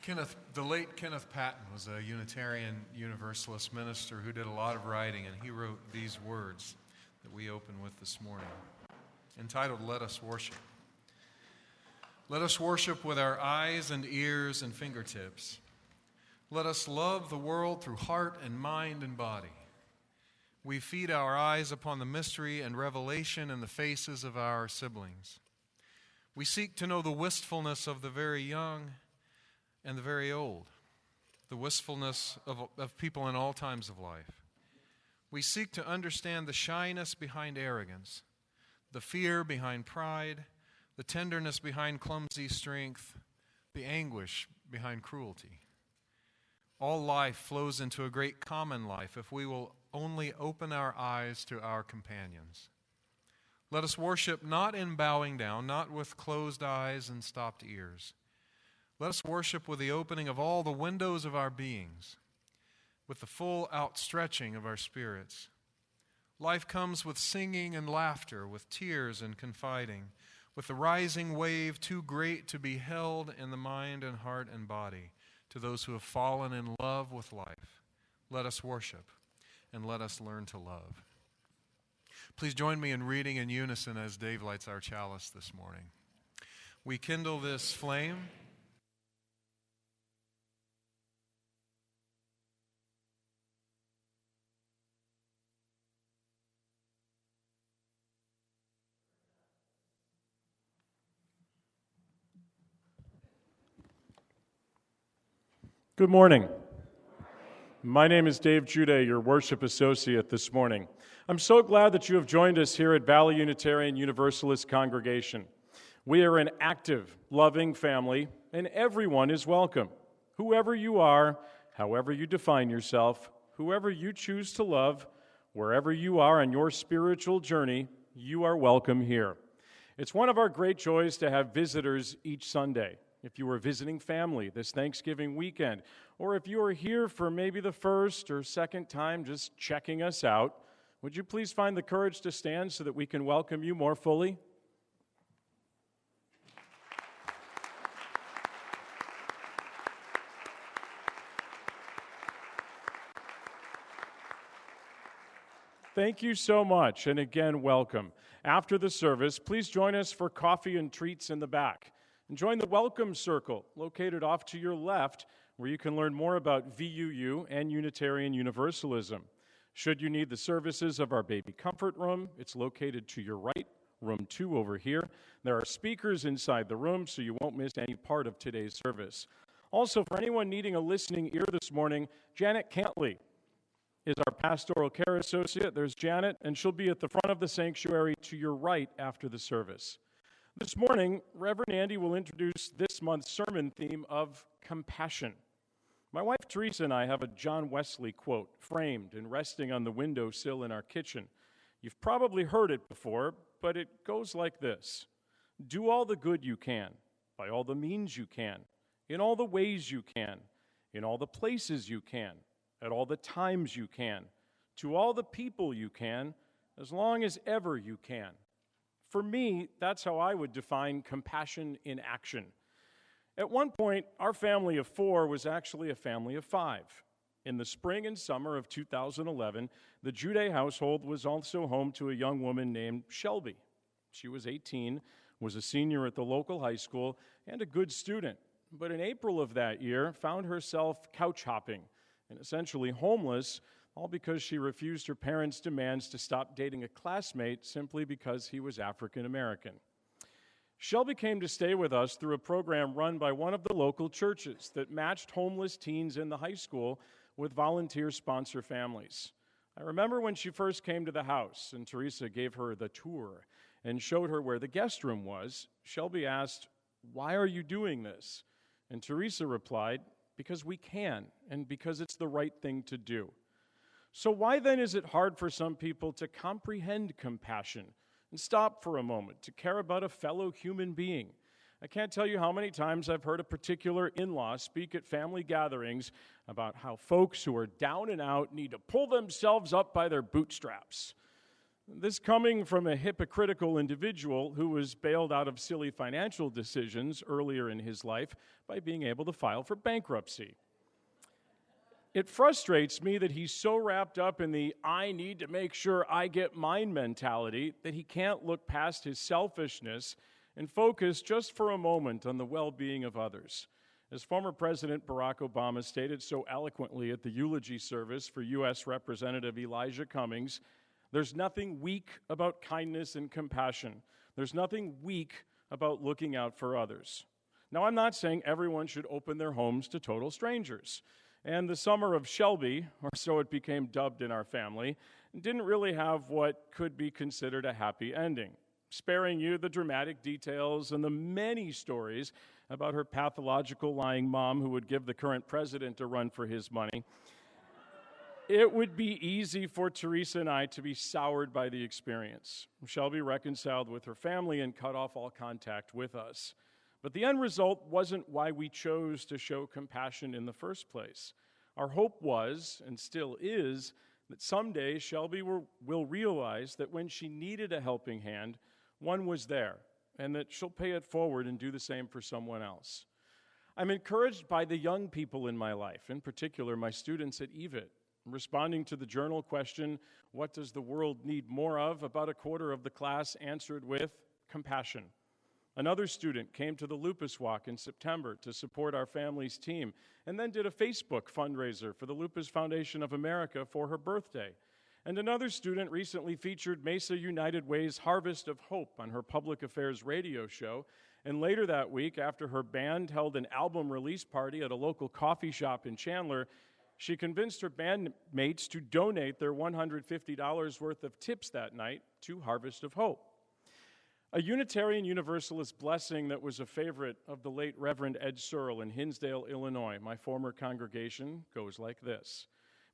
The late Kenneth Patton was a Unitarian Universalist minister who did a lot of writing, and he wrote these words that we open with this morning, entitled, "Let Us Worship." Let us worship with our eyes and ears and fingertips. Let us love the world through heart and mind and body. We feed our eyes upon the mystery and revelation in the faces of our siblings. We seek to know the wistfulness of the very young and the very old, the wistfulness of people in all times of life. We seek to understand the shyness behind arrogance, the fear behind pride, the tenderness behind clumsy strength, the anguish behind cruelty. All life flows into a great common life if we will only open our eyes to our companions. Let us worship not in bowing down, not with closed eyes and stopped ears. Let us worship with the opening of all the windows of our beings, with the full outstretching of our spirits. Life comes with singing and laughter, with tears and confiding, with the rising wave too great to be held in the mind and heart and body, to those who have fallen in love with life. Let us worship, and let us learn to love. Please join me in reading in unison as Dave lights our chalice this morning. We kindle this flame. Good morning. My name is Dave Jude, your worship associate this morning. I'm so glad that you have joined us here at Valley Unitarian Universalist Congregation. We are an active, loving family, and everyone is welcome. Whoever you are, however you define yourself, whoever you choose to love, wherever you are on your spiritual journey, you are welcome here. It's one of our great joys to have visitors each Sunday. If you are visiting family this Thanksgiving weekend, or if you are here for maybe the first or second time just checking us out, would you please find the courage to stand so that we can welcome you more fully? Thank you so much, and again, welcome. After the service, please join us for coffee and treats in the back. And join the Welcome Circle, located off to your left, where you can learn more about VUU and Unitarian Universalism. Should you need the services of our Baby Comfort Room, it's located to your right, room 2 over here. There are speakers inside the room, so you won't miss any part of today's service. Also, for anyone needing a listening ear this morning, Janet Cantley is our pastoral care associate. There's Janet, and she'll be at the front of the sanctuary to your right after the service. This morning, Reverend Andy will introduce this month's sermon theme of compassion. My wife Teresa and I have a John Wesley quote framed and resting on the windowsill in our kitchen. You've probably heard it before, but it goes like this: do all the good you can, by all the means you can, in all the ways you can, in all the places you can, at all the times you can, to all the people you can, as long as ever you can. For me, that's how I would define compassion in action. At one point, our family of 4 was actually a family of 5. In the spring and summer of 2011, the Jude household was also home to a young woman named Shelby. She was 18, was a senior at the local high school, and a good student. But in April of that year, found herself couch hopping and essentially homeless, all because she refused her parents' demands to stop dating a classmate simply because he was African American. Shelby came to stay with us through a program run by one of the local churches that matched homeless teens in the high school with volunteer sponsor families. I remember when she first came to the house and Teresa gave her the tour and showed her where the guest room was. Shelby asked, "Why are you doing this?" And Teresa replied, "Because we can, and because it's the right thing to do." So why then is it hard for some people to comprehend compassion and stop for a moment to care about a fellow human being? I can't tell you how many times I've heard a particular in-law speak at family gatherings about how folks who are down and out need to pull themselves up by their bootstraps. This coming from a hypocritical individual who was bailed out of silly financial decisions earlier in his life by being able to file for bankruptcy. It frustrates me that he's so wrapped up in the "I need to make sure I get mine" mentality that he can't look past his selfishness and focus just for a moment on the well-being of others. As former President Barack Obama stated so eloquently at the eulogy service for U.S. Representative Elijah Cummings, there's nothing weak about kindness and compassion. There's nothing weak about looking out for others. Now, I'm not saying everyone should open their homes to total strangers. And the summer of Shelby, or so it became dubbed in our family, didn't really have what could be considered a happy ending. Sparing you the dramatic details and the many stories about her pathological lying mom who would give the current president a run for his money, it would be easy for Teresa and I to be soured by the experience. Shelby reconciled with her family and cut off all contact with us. But the end result wasn't why we chose to show compassion in the first place. Our hope was, and still is, that someday Shelby will realize that when she needed a helping hand, one was there, and that she'll pay it forward and do the same for someone else. I'm encouraged by the young people in my life, in particular my students at EVIT. Responding to the journal question, "What does the world need more of?" about a quarter of the class answered with compassion. Another student came to the Lupus Walk in September to support our family's team, and then did a Facebook fundraiser for the Lupus Foundation of America for her birthday. And another student recently featured Mesa United Way's Harvest of Hope on her public affairs radio show, and later that week, after her band held an album release party at a local coffee shop in Chandler, she convinced her bandmates to donate their $150 worth of tips that night to Harvest of Hope. A Unitarian Universalist blessing that was a favorite of the late Reverend Ed Searle in Hinsdale, Illinois, my former congregation, goes like this: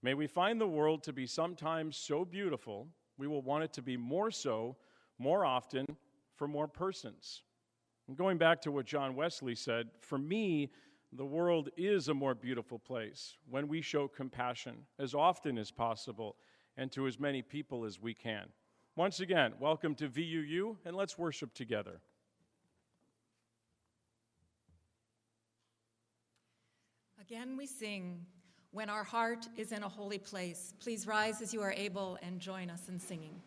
"May we find the world to be sometimes so beautiful, we will want it to be more so, more often, for more persons." And going back to what John Wesley said, for me, the world is a more beautiful place when we show compassion as often as possible and to as many people as we can. Once again, welcome to VUU, and let's worship together. Again we sing, "When Our Heart is in a Holy Place." Please rise as you are able and join us in singing.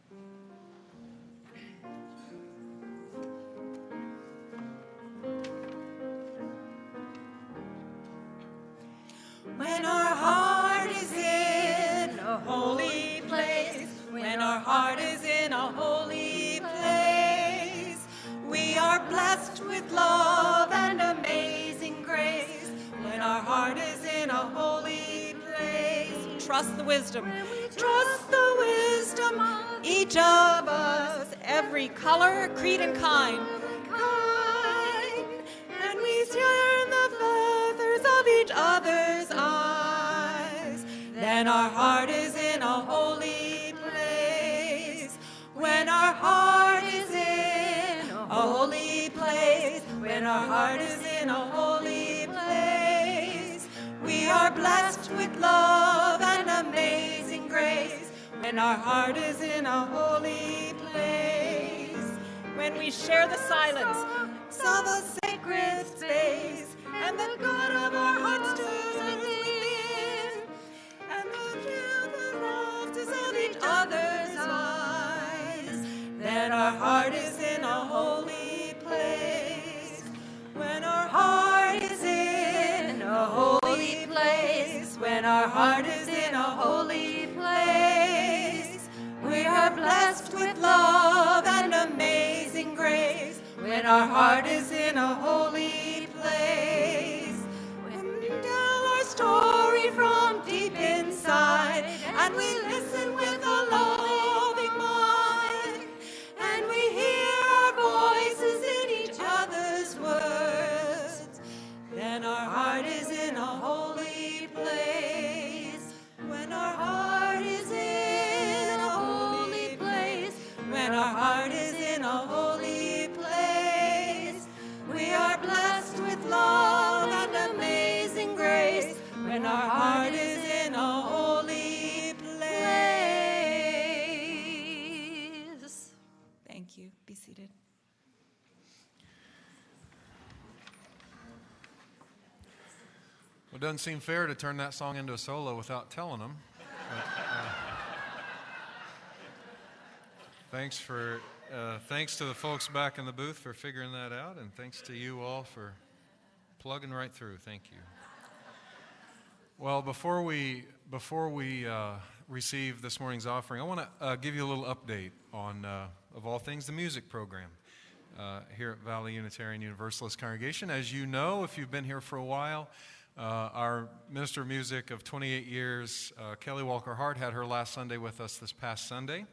When our heart is in a holy place, when our heart is in a holy place, we are blessed with love and amazing grace. When our heart is in a holy place, Trust the wisdom. trust the wisdom of each of us, Every color, creed, and kind. kind, and we share the feathers of each other's eyes. Then our heart is in a holy place. When our heart is in a holy place, when our heart is in a holy place, we are blessed with love and amazing grace. When our heart is in a holy place, When we share the silence, of a sacred space, and the good of our hearts stirs within, and the laughter of each other's eyes. Then our heart is in a holy place. When our heart is in a holy place, when our heart is in a holy place, we are blessed with love and amazing grace. When our heart is in a holy place, when we tell our story from deep inside, and we listen with a loving mind, and we hear our voices in each other's words, then our heart is in a holy place. When our heart is in a holy place, when our heart is in a holy place, we are blessed with love and amazing grace. When our heart is in a holy place. It doesn't seem fair to turn that song into a solo without telling them. Thanks to the folks back in the booth for figuring that out, and thanks to you all for plugging right through. Thank you. Well, before we receive this morning's offering, I want to give you a little update on, of all things, the music program here at Valley Unitarian Universalist Congregation. As you know, if you've been here for a while, our minister of music of 28 years, Kelly Walker Hart, had her last Sunday with us this past Sunday.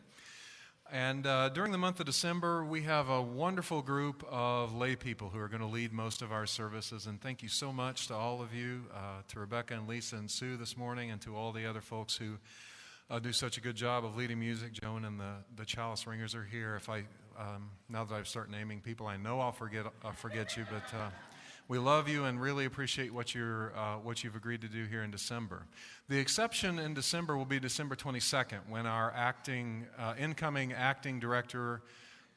And during the month of December, we have a wonderful group of lay people who are going to lead most of our services. And thank you so much to all of you, to Rebecca and Lisa and Sue this morning, and to all the other folks who do such a good job of leading music. Joan and the Chalice Ringers are here. Now that I've started naming people, I know I'll forget you, but we love you and really appreciate what you've agreed to do here in December. The exception in December will be December 22nd, when our incoming acting director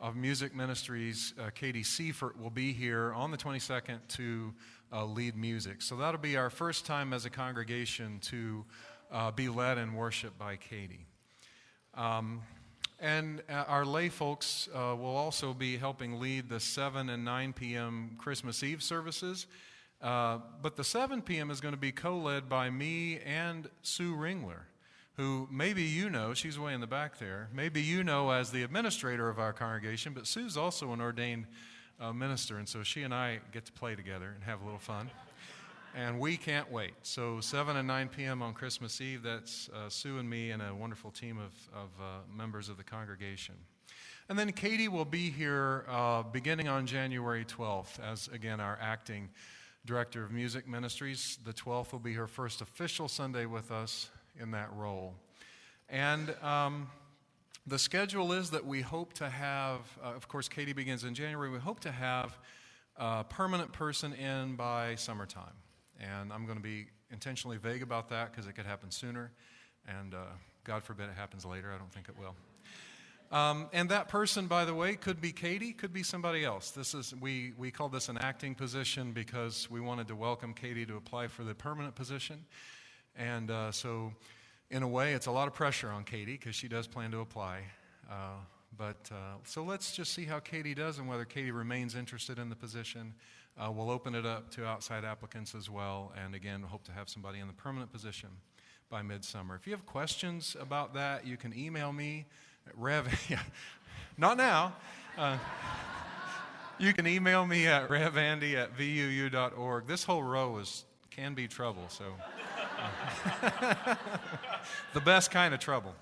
of music ministries, Katie Seifert, will be here on the 22nd to lead music. So that'll be our first time as a congregation to be led in worship by Katie. And our lay folks will also be helping lead the 7 and 9 p.m. Christmas Eve services. But the 7 p.m. is going to be co-led by me and Sue Ringler, who maybe you know, she's way in the back there, maybe you know as the administrator of our congregation, but Sue's also an ordained minister, and so she and I get to play together and have a little fun. And we can't wait. So 7 and 9 p.m. on Christmas Eve, that's Sue and me and a wonderful team of members of the congregation. And then Katie will be here beginning on January 12th as, again, our acting director of music ministries. The 12th will be her first official Sunday with us in that role. And the schedule is that we hope to have, of course, Katie begins in January, we hope to have a permanent person in by summertime. And I'm going to be intentionally vague about that because it could happen sooner, and God forbid it happens later. I don't think it will. And that person, by the way, could be Katie, could be somebody else. We call this an acting position because we wanted to welcome Katie to apply for the permanent position. And so in a way, it's a lot of pressure on Katie because she does plan to apply. So let's just see how Katie does and whether Katie remains interested in the position. We'll open it up to outside applicants as well, and again, hope to have somebody in the permanent position by midsummer. If you have questions about that, you can email me at not now. You can email me at revandy@vuu.org. This whole row can be trouble, so the best kind of trouble.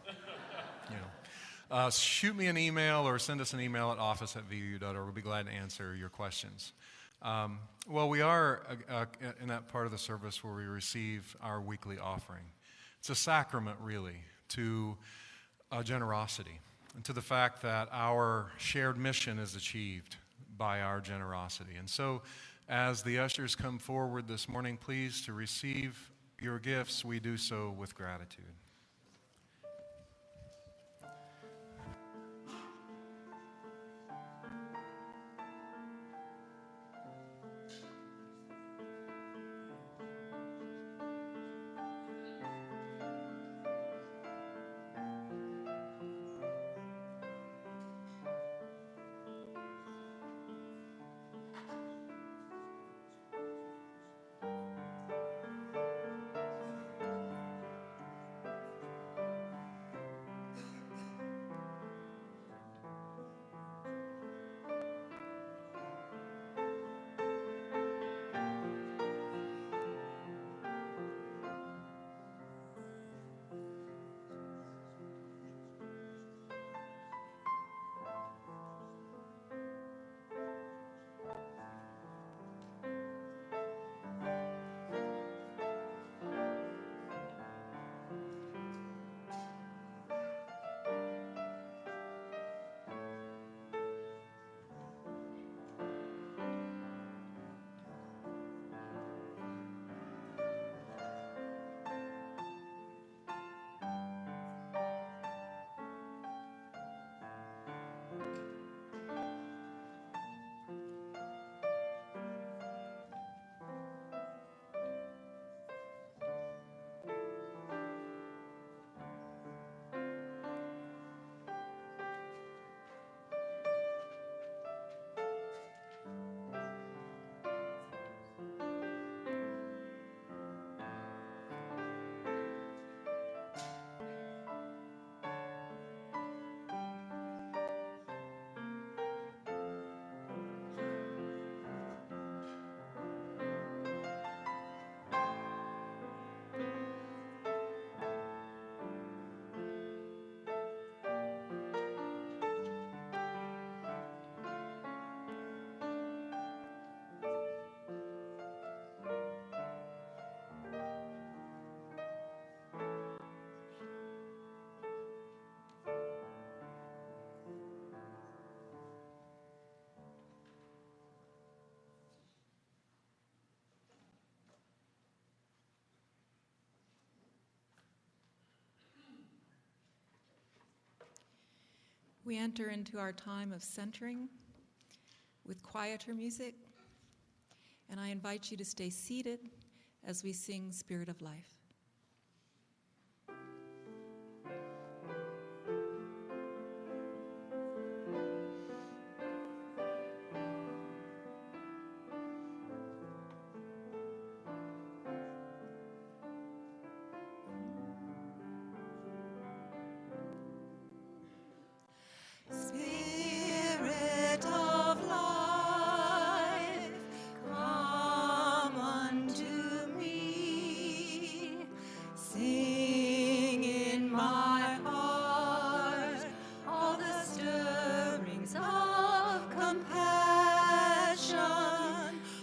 Shoot me an email or send us an email at office@vuu.org. We'll be glad to answer your questions. We are in that part of the service where we receive our weekly offering. It's a sacrament, really, to generosity and to the fact that our shared mission is achieved by our generosity. And so, as the ushers come forward this morning, please, to receive your gifts, we do so with gratitude. we enter into our time of centering with quieter music, and I invite you to stay seated as we sing Spirit of Life. Spirit of life, come unto me. Sing in my heart all the stirrings of compassion.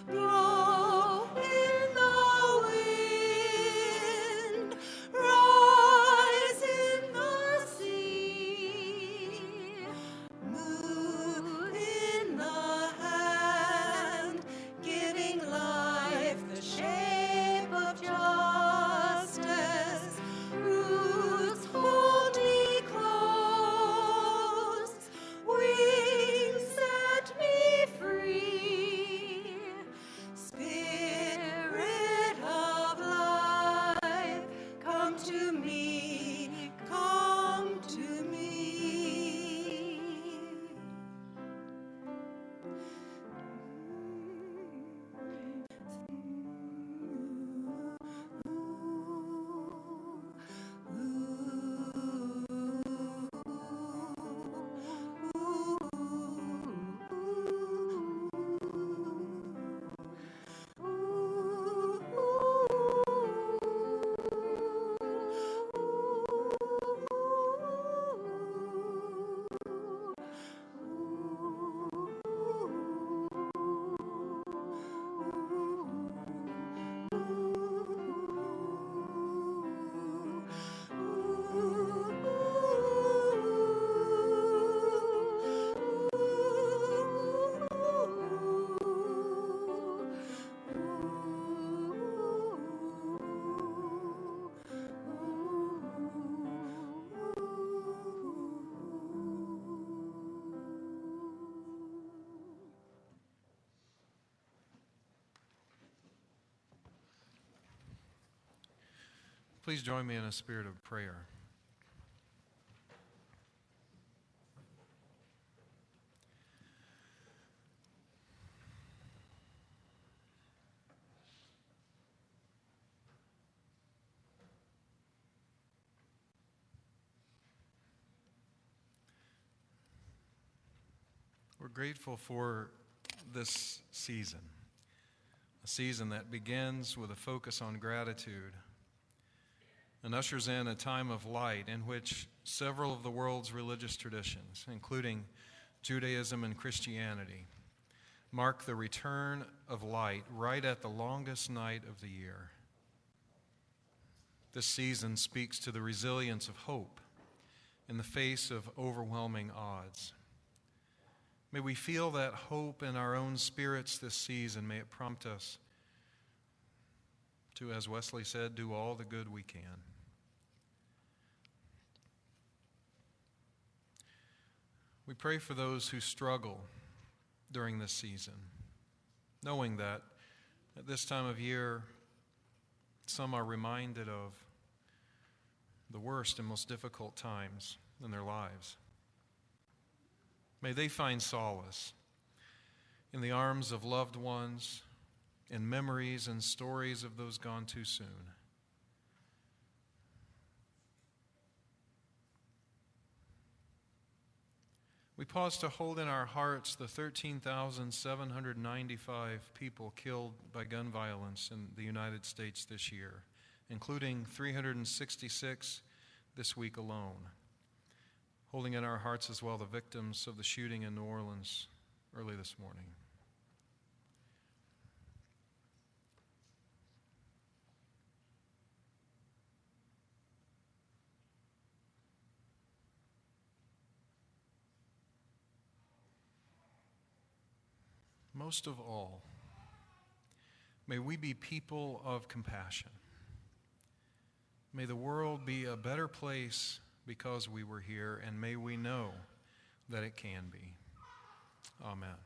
Blow in the wind, rise in the sea. Move in the hand, giving life the shape of justice. Roots hold me close, wings set me free. Spirit of life, come to me, come to me. Please join me in a spirit of prayer. We're grateful for this season, a season that begins with a focus on gratitude and ushers in a time of light in which several of the world's religious traditions, including Judaism and Christianity, mark the return of light right at the longest night of the year. This season speaks to the resilience of hope in the face of overwhelming odds. May we feel that hope in our own spirits this season. May it prompt us to, as Wesley said, do all the good we can. We pray for those who struggle during this season, knowing that at this time of year, some are reminded of the worst and most difficult times in their lives. May they find solace in the arms of loved ones, in memories and stories of those gone too soon. We pause to hold in our hearts the 13,795 people killed by gun violence in the United States this year, including 366 this week alone. Holding in our hearts as well the victims of the shooting in New Orleans early this morning. Most of all, may we be people of compassion. May the world be a better place because we were here, and may we know that it can be. Amen.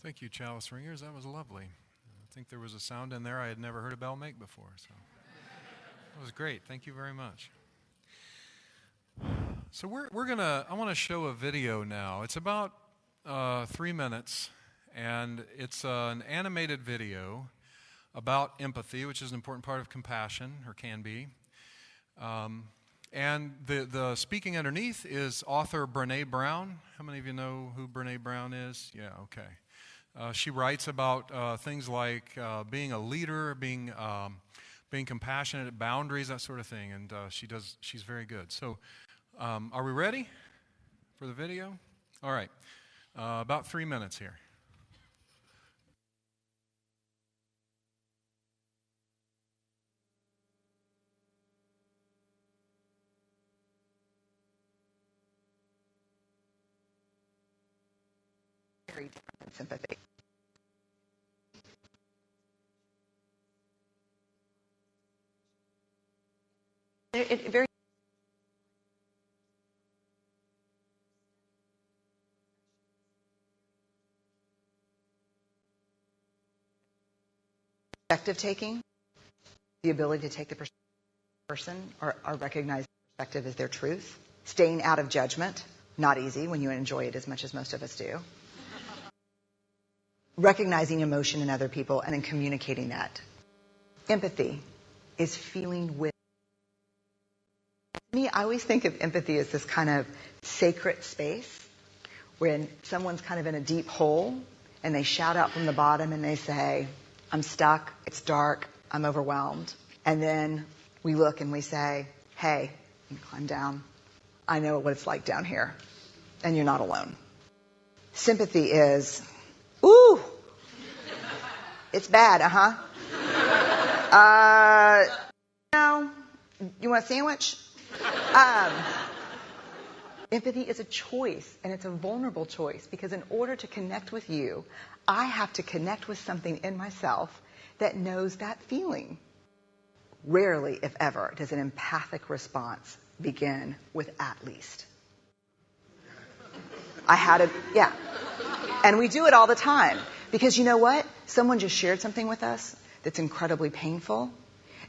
Thank you, Chalice Ringers. That was lovely. I think there was a sound in there I had never heard a bell make before. So that was great. Thank you very much. So I want to show a video now. It's about 3 minutes, and it's an animated video about empathy, which is an important part of compassion, or can be. And the speaking underneath is author Brené Brown. How many of you know who Brené Brown is? Yeah, okay. She writes about things like being a leader, being compassionate, boundaries, that sort of thing, and she's very good. So are we ready for the video? All right, about 3 minutes here. Very different than sympathy. It very perspective taking, the ability to take the person or recognize perspective as their truth, staying out of judgment, not easy when you enjoy it as much as most of us do. Recognizing emotion in other people and then communicating that. Empathy is feeling with. Me, I always think of empathy as this kind of sacred space when someone's kind of in a deep hole and they shout out from the bottom and they say, I'm stuck, it's dark, I'm overwhelmed. And then we look and we say, hey, you can climb down. I know what it's like down here. And you're not alone. Sympathy is, ooh, it's bad, no, you want a sandwich? Empathy is a choice, and it's a vulnerable choice, because in order to connect with you, I have to connect with something in myself that knows that feeling. Rarely, if ever, does an empathic response begin with at least. Yeah. And we do it all the time. Because you know what? Someone just shared something with us that's incredibly painful,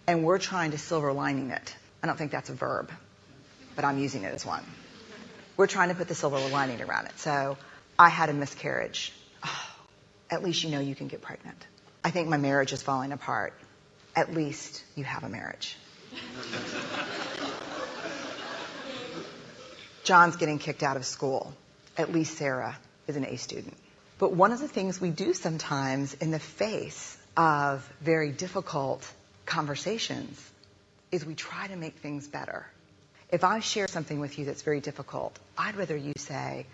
and we're trying to silver lining it. I don't think that's a verb, but I'm using it as one. We're trying to put the silver lining around it. So, I had a miscarriage. Oh, at least you know you can get pregnant. I think my marriage is falling apart. At least you have a marriage. John's getting kicked out of school. At least Sarah is an A student. But one of the things we do sometimes in the face of very difficult conversations is we try to make things better. If I share something with you that's very difficult, I'd rather you say,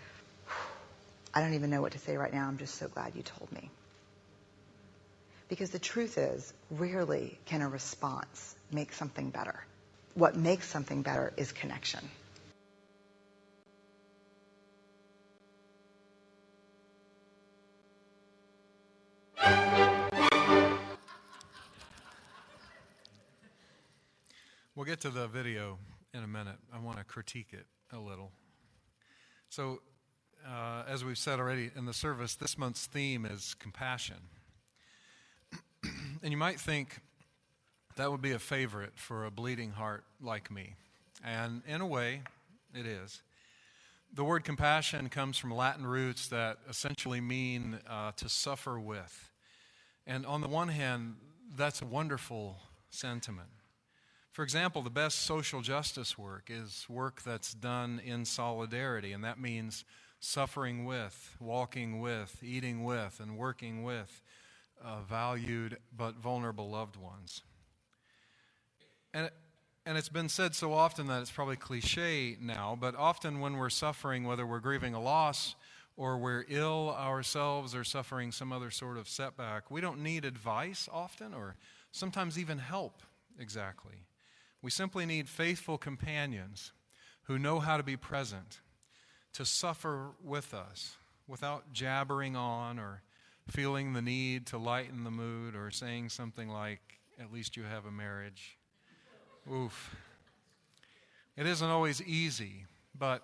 I don't even know what to say right now, I'm just so glad you told me. Because the truth is, rarely can a response make something better. What makes something better is connection. We'll get to the video in a minute. I want to critique it a little. So, as we've said already in the service, this month's theme is compassion. And you might think that would be a favorite for a bleeding heart like me. And in a way, it is. The word compassion comes from Latin roots that essentially mean to suffer with. And on the one hand, that's a wonderful sentiment. For example, the best social justice work is work that's done in solidarity, and that means suffering with, walking with, eating with, and working with valued but vulnerable loved ones. And it's been said so often that it's probably cliche now, but often when we're suffering, whether we're grieving a loss or we're ill ourselves or suffering some other sort of setback, we don't need advice often or sometimes even help exactly. We simply need faithful companions who know how to be present, to suffer with us without jabbering on or feeling the need to lighten the mood or saying something like, at least you have a marriage. Oof. It isn't always easy, but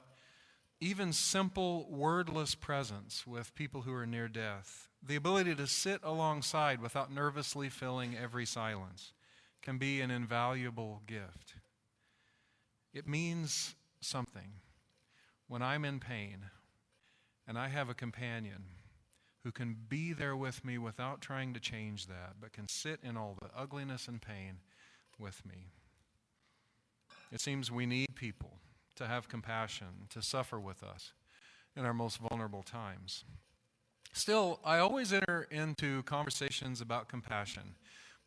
even simple wordless presence with people who are near death, the ability to sit alongside without nervously filling every silence, can be an invaluable gift. It means something when I'm in pain and I have a companion who can be there with me without trying to change that, but can sit in all the ugliness and pain with me. It seems we need people to have compassion, to suffer with us in our most vulnerable times. Still, I always enter into conversations about compassion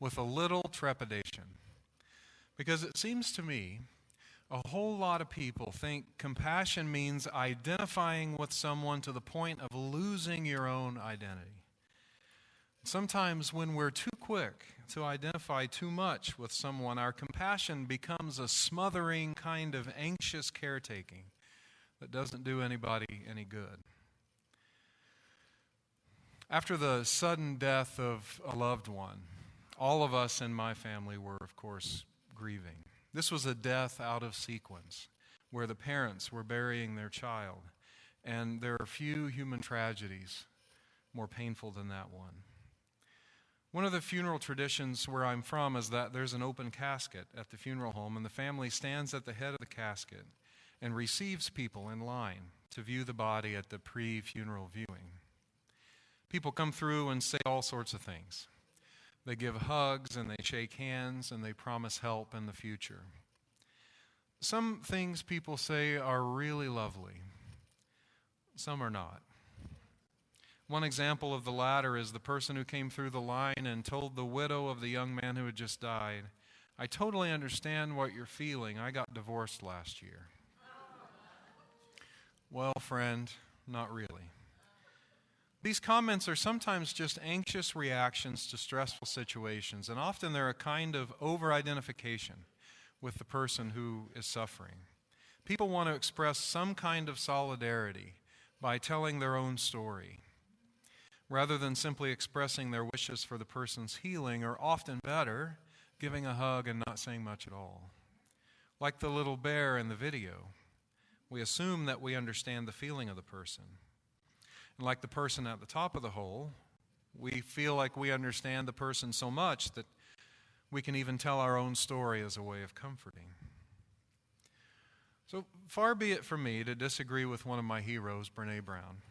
with a little trepidation, because it seems to me a whole lot of people think compassion means identifying with someone to the point of losing your own identity. Sometimes when we're too quick to identify too much with someone, our compassion becomes a smothering kind of anxious caretaking that doesn't do anybody any good. After the sudden death of a loved one, all of us in my family were, of course, grieving. This was a death out of sequence, where the parents were burying their child, and there are few human tragedies more painful than that one. One of the funeral traditions where I'm from is that there's an open casket at the funeral home, and the family stands at the head of the casket and receives people in line to view the body at the pre-funeral viewing. People come through and say all sorts of things. They give hugs and they shake hands and they promise help in the future. Some things people say are really lovely. Some are not. One example of the latter is the person who came through the line and told the widow of the young man who had just died, "I totally understand what you're feeling. I got divorced last year." Well, friend, not really. These comments are sometimes just anxious reactions to stressful situations, and often they're a kind of over-identification with the person who is suffering. People want to express some kind of solidarity by telling their own story, rather than simply expressing their wishes for the person's healing, or often better, giving a hug and not saying much at all. Like the little bear in the video, we assume that we understand the feeling of the person. And like the person at the top of the hole, we feel like we understand the person so much that we can even tell our own story as a way of comforting. So far be it from me to disagree with one of my heroes, Brené Brown.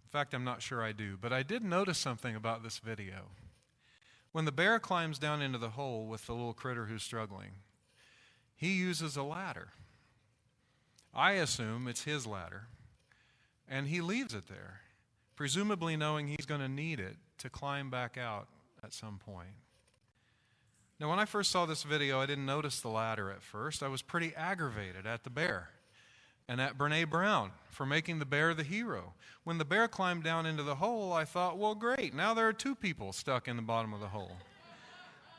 In fact, I'm not sure I do, but I did notice something about this video. When the bear climbs down into the hole with the little critter who's struggling, he uses a ladder. I assume it's his ladder, and he leaves it there, presumably knowing he's going to need it to climb back out at some point. Now, when I first saw this video, I didn't notice the ladder at first. I was pretty aggravated at the bear and at Brené Brown for making the bear the hero. When the bear climbed down into the hole, I thought, well, great, now there are two people stuck in the bottom of the hole.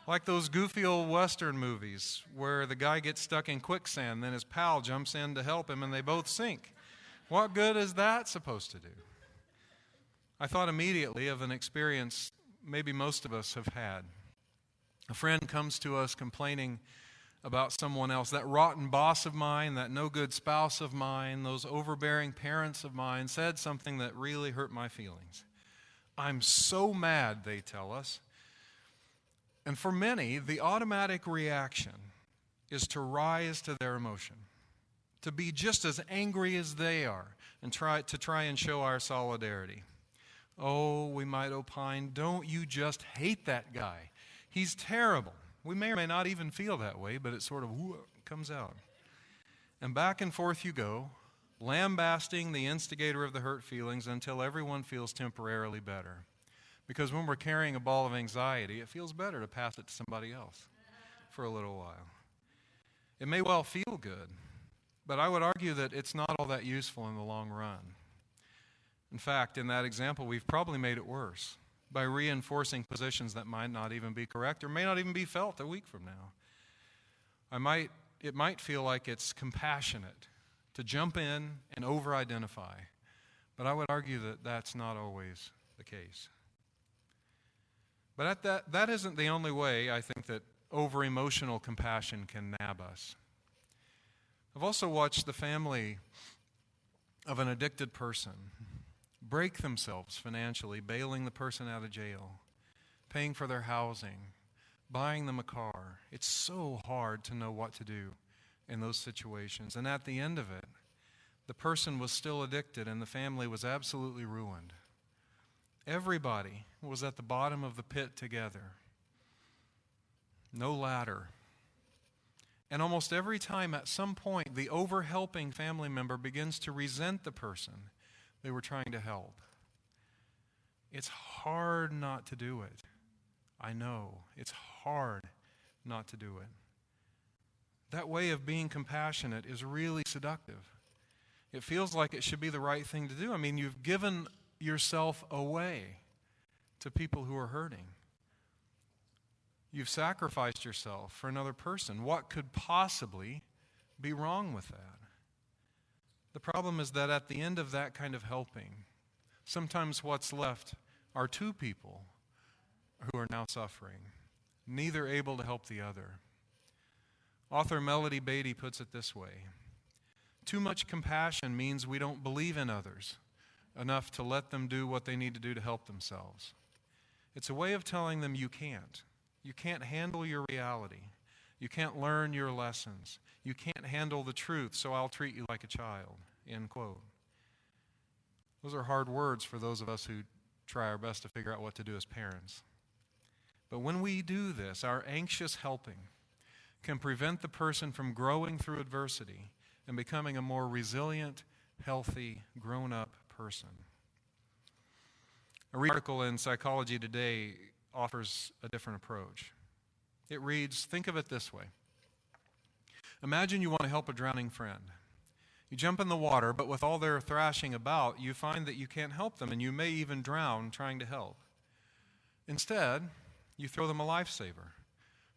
Like those goofy old Western movies where the guy gets stuck in quicksand, then his pal jumps in to help him, and they both sink. What good is that supposed to do? I thought immediately of an experience maybe most of us have had. A friend comes to us complaining about someone else, that rotten boss of mine, that no good spouse of mine, those overbearing parents of mine said something that really hurt my feelings. I'm so mad, they tell us. And for many, the automatic reaction is to rise to their emotion, to be just as angry as they are, and try and show our solidarity. Oh, we might opine, don't you just hate that guy? He's terrible. We may or may not even feel that way, but it sort of comes out. And back and forth you go, lambasting the instigator of the hurt feelings until everyone feels temporarily better. Because when we're carrying a ball of anxiety, it feels better to pass it to somebody else for a little while. It may well feel good, but I would argue that it's not all that useful in the long run. In fact, in that example, we've probably made it worse by reinforcing positions that might not even be correct or may not even be felt a week from now. It might feel like it's compassionate to jump in and over-identify, but I would argue that that's not always the case. But that isn't the only way I think that over-emotional compassion can nab us. I've also watched the family of an addicted person, break themselves financially, bailing the person out of jail, paying for their housing, buying them a car. It's so hard to know what to do in those situations. And at the end of it, the person was still addicted and the family was absolutely ruined. Everybody was at the bottom of the pit together. No ladder. And almost every time at some point, the over-helping family member begins to resent the person they were trying to help. It's hard not to do it. I know. It's hard not to do it. That way of being compassionate is really seductive. It feels like it should be the right thing to do. I mean, you've given yourself away to people who are hurting. You've sacrificed yourself for another person. What could possibly be wrong with that? The problem is that at the end of that kind of helping, sometimes what's left are two people who are now suffering, neither able to help the other. Author Melody Beattie puts it this way: too much compassion means we don't believe in others enough to let them do what they need to do to help themselves. It's a way of telling them you can't. You can't handle your reality. You can't learn your lessons. You can't handle the truth, so I'll treat you like a child. End quote. Those are hard words for those of us who try our best to figure out what to do as parents. But when we do this, our anxious helping can prevent the person from growing through adversity and becoming a more resilient, healthy, grown-up person. A article in Psychology Today offers a different approach. It reads, think of it this way. Imagine you want to help a drowning friend. You jump in the water, but with all their thrashing about, you find that you can't help them, and you may even drown trying to help. Instead, you throw them a lifesaver.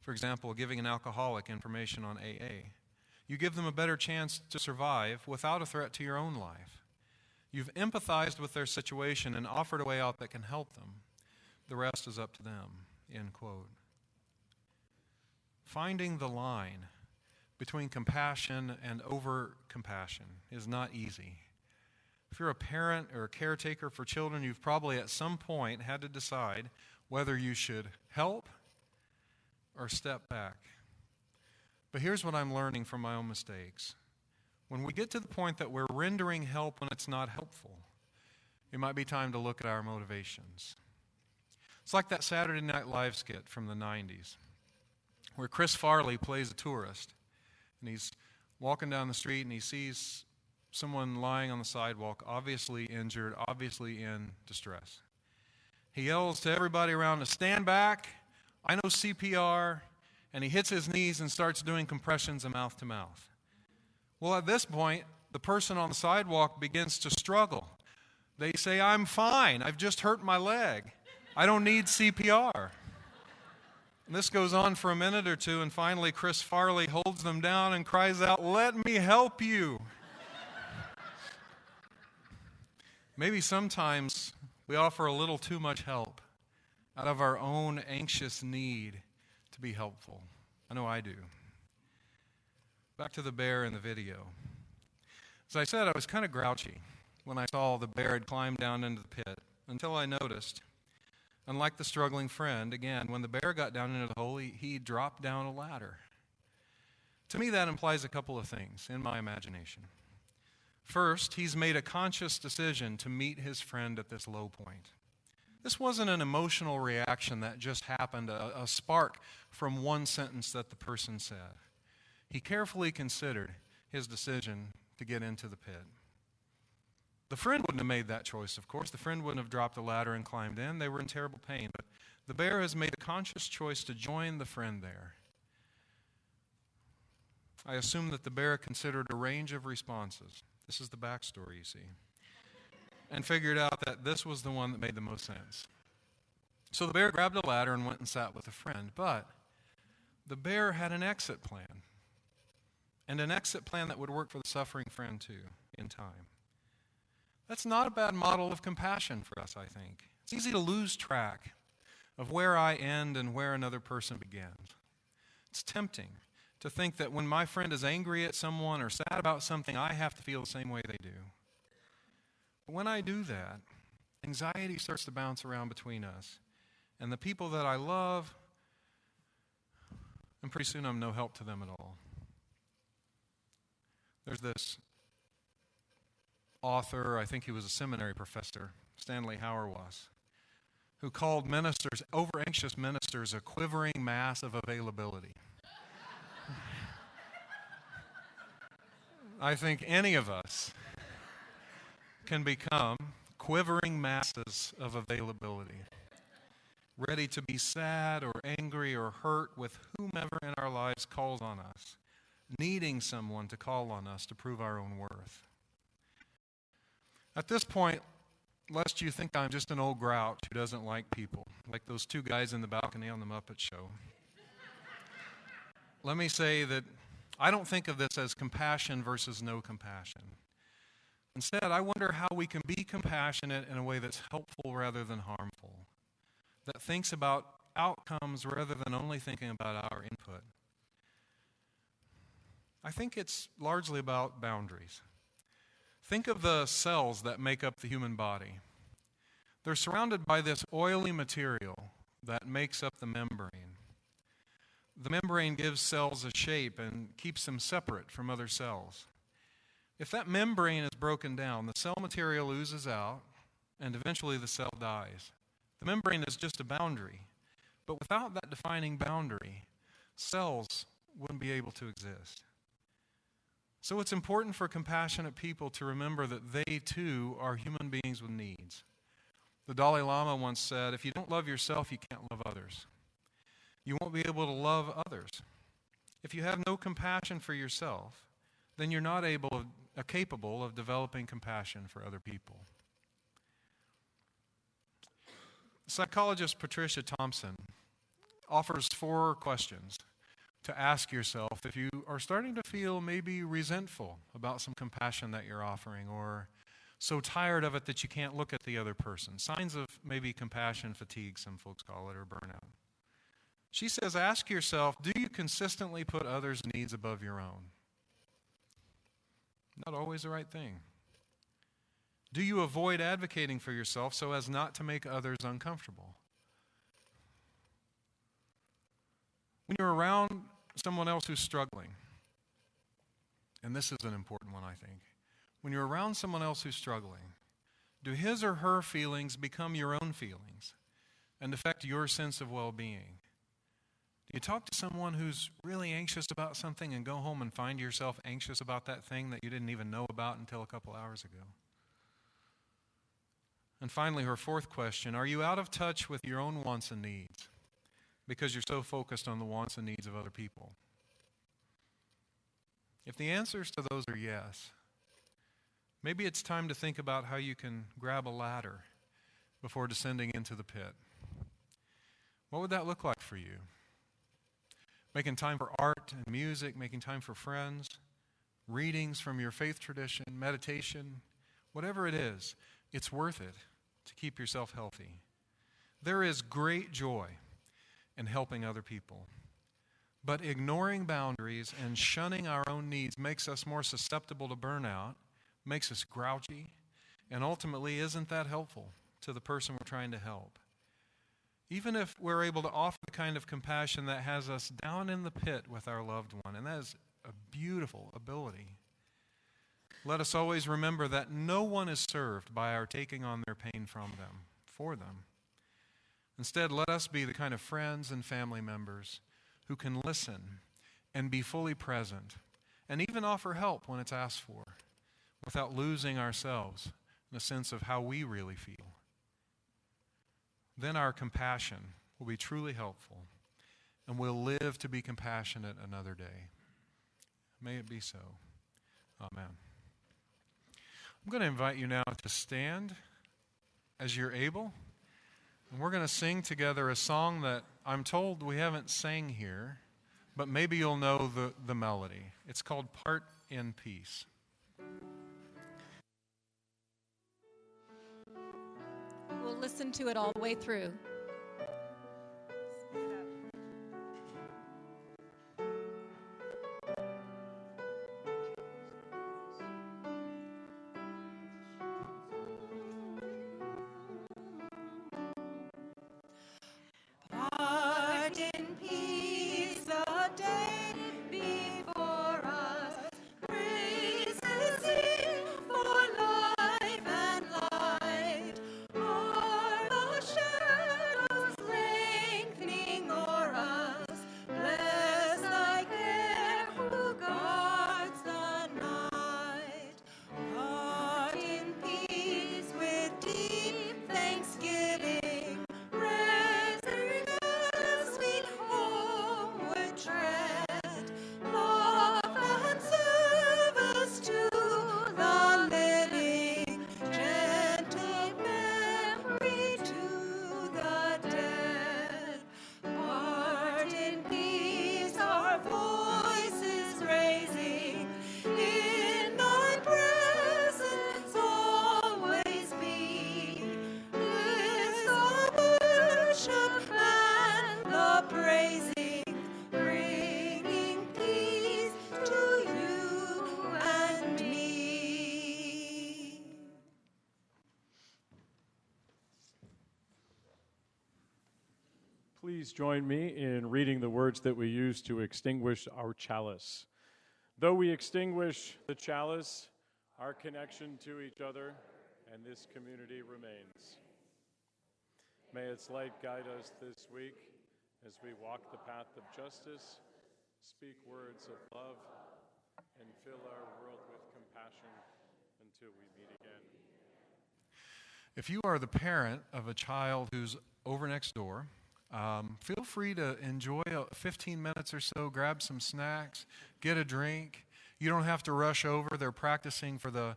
For example, giving an alcoholic information on AA. You give them a better chance to survive without a threat to your own life. You've empathized with their situation and offered a way out that can help them. The rest is up to them. End quote. Finding the line between compassion and over-compassion is not easy. If you're a parent or a caretaker for children, you've probably at some point had to decide whether you should help or step back. But here's what I'm learning from my own mistakes. When we get to the point that we're rendering help when it's not helpful, it might be time to look at our motivations. It's like that Saturday Night Live skit from the 90s, where Chris Farley plays a tourist, and he's walking down the street and he sees someone lying on the sidewalk, obviously injured, obviously in distress. He yells to everybody around to stand back, I know CPR, and he hits his knees and starts doing compressions of mouth to mouth. Well, at this point, the person on the sidewalk begins to struggle. They say, I'm fine, I've just hurt my leg. I don't need CPR. And this goes on for a minute or two, and finally Chris Farley holds them down and cries out, let me help you. Maybe sometimes we offer a little too much help out of our own anxious need to be helpful. I know I do. Back to the bear in the video. As I said, I was kind of grouchy when I saw the bear had climbed down into the pit, until I noticed, unlike the struggling friend, again, when the bear got down into the hole, he dropped down a ladder. To me, that implies a couple of things in my imagination. First, he's made a conscious decision to meet his friend at this low point. This wasn't an emotional reaction that just happened, a spark from one sentence that the person said. He carefully considered his decision to get into the pit. The friend wouldn't have made that choice, of course. The friend wouldn't have dropped the ladder and climbed in. They were in terrible pain. But the bear has made a conscious choice to join the friend there. I assume that the bear considered a range of responses. This is the backstory, you see. And figured out that this was the one that made the most sense. So the bear grabbed a ladder and went and sat with a friend. But the bear had an exit plan. And an exit plan that would work for the suffering friend too, in time. That's not a bad model of compassion for us, I think. It's easy to lose track of where I end and where another person begins. It's tempting to think that when my friend is angry at someone or sad about something, I have to feel the same way they do. When I do that, anxiety starts to bounce around between us. And the people that I love, and pretty soon I'm no help to them at all. There's this author, I think he was a seminary professor, Stanley Hauerwas, who called ministers, over-anxious ministers, a quivering mass of availability. I think any of us can become quivering masses of availability, ready to be sad or angry or hurt with whomever in our lives calls on us, needing someone to call on us to prove our own worth. At this point, lest you think I'm just an old grouch who doesn't like people, like those two guys in the balcony on the Muppet Show, let me say that I don't think of this as compassion versus no compassion. Instead, I wonder how we can be compassionate in a way that's helpful rather than harmful, that thinks about outcomes rather than only thinking about our input. I think it's largely about boundaries. Think of the cells that make up the human body. They're surrounded by this oily material that makes up the membrane. The membrane gives cells a shape and keeps them separate from other cells. If that membrane is broken down, the cell material oozes out, and eventually the cell dies. The membrane is just a boundary, but without that defining boundary, cells wouldn't be able to exist. So it's important for compassionate people to remember that they too are human beings with needs. The Dalai Lama once said, if you don't love yourself, you can't love others. You won't be able to love others. If you have no compassion for yourself, then you're not capable of developing compassion for other people. Psychologist Patricia Thompson offers 4 questions to ask yourself if you are starting to feel maybe resentful about some compassion that you're offering, or so tired of it that you can't look at the other person. Signs of maybe compassion fatigue, some folks call it, or burnout. She says, ask yourself, do you consistently put others' needs above your own? Not always the right thing. Do you avoid advocating for yourself so as not to make others uncomfortable? When you're around someone else who's struggling, and this is an important one, I think. When you're around someone else who's struggling, do his or her feelings become your own feelings and affect your sense of well-being? Do you talk to someone who's really anxious about something and go home and find yourself anxious about that thing that you didn't even know about until a couple hours ago? And finally, her 4th question, are you out of touch with your own wants and needs because you're so focused on the wants and needs of other people? If the answers to those are yes, maybe it's time to think about how you can grab a ladder before descending into the pit. What would that look like for you? Making time for art and music, making time for friends, readings from your faith tradition, meditation, whatever it is, it's worth it to keep yourself healthy. There is great joy in helping other people. But ignoring boundaries and shunning our own needs makes us more susceptible to burnout, makes us grouchy, and ultimately isn't that helpful to the person we're trying to help. Even if we're able to offer the kind of compassion that has us down in the pit with our loved one, and that is a beautiful ability, let us always remember that no one is served by our taking on their pain from them, for them. Instead, let us be the kind of friends and family members who can listen and be fully present and even offer help when it's asked for without losing ourselves in a sense of how we really feel. Then our compassion will be truly helpful and we'll live to be compassionate another day. May it be so. Amen. I'm going to invite you now to stand as you're able. And we're going to sing together a song that I'm told we haven't sang here, but maybe you'll know the melody. It's called Part in Peace. We'll listen to it all the way through. Please join me in reading the words that we use to extinguish our chalice. Though we extinguish the chalice, our connection to each other and this community remains. May its light guide us this week as we walk the path of justice, speak words of love, and fill our world with compassion until we meet again. If you are the parent of a child who's over next door, feel free to enjoy 15 minutes or so, grab some snacks, get a drink. You don't have to rush over. They're practicing for the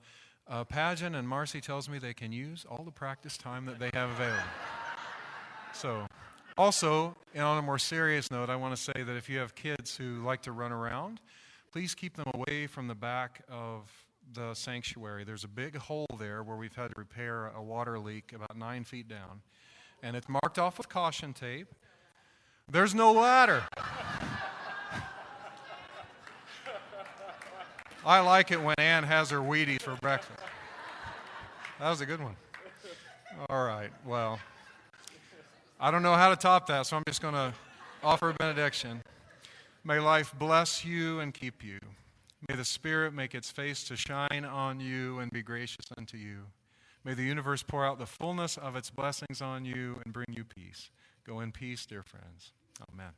pageant, and Marcy tells me they can use all the practice time that they have available. So, also, and on a more serious note, I want to say that if you have kids who like to run around, please keep them away from the back of the sanctuary. There's a big hole there where we've had to repair a water leak about 9 feet down, and it's marked off with caution tape. There's no ladder. I like it when Ann has her Wheaties for breakfast. That was a good one. All right, well, I don't know how to top that, so I'm just going to offer a benediction. May life bless you and keep you. May the Spirit make its face to shine on you and be gracious unto you. May the universe pour out the fullness of its blessings on you and bring you peace. Go in peace, dear friends. Amen.